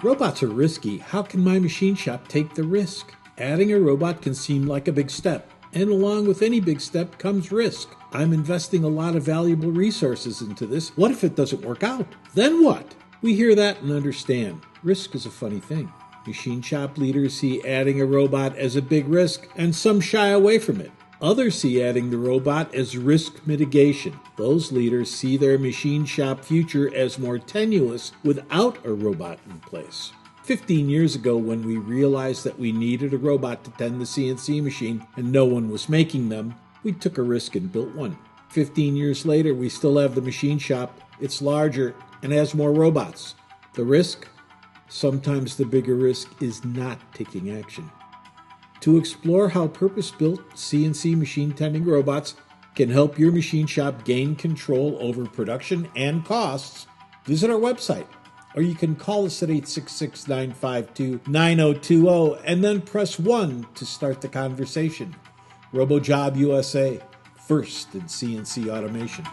Robots are risky. How can my machine shop take the risk? Adding a robot can seem like a big step, and along with any big step comes risk. I'm investing a lot of valuable resources into this. What if it doesn't work out? Then what? We hear that and understand. Risk is a funny thing. Machine shop leaders see adding a robot as a big risk, and some shy away from it. Others see adding the robot as risk mitigation. Those leaders see their machine shop future as more tenuous without a robot in place. 15 years ago, when we realized that we needed a robot to tend the CNC machine and no one was making them, we took a risk and built one. 15 years later, we still have the machine shop. It's larger and has more robots. The risk? Sometimes the bigger risk is not taking action. To explore how purpose-built CNC machine tending robots can help your machine shop gain control over production and costs, visit our website, or you can call us at 866-952-9020 and then press 1 to start the conversation. RoboJob USA, first in CNC automation.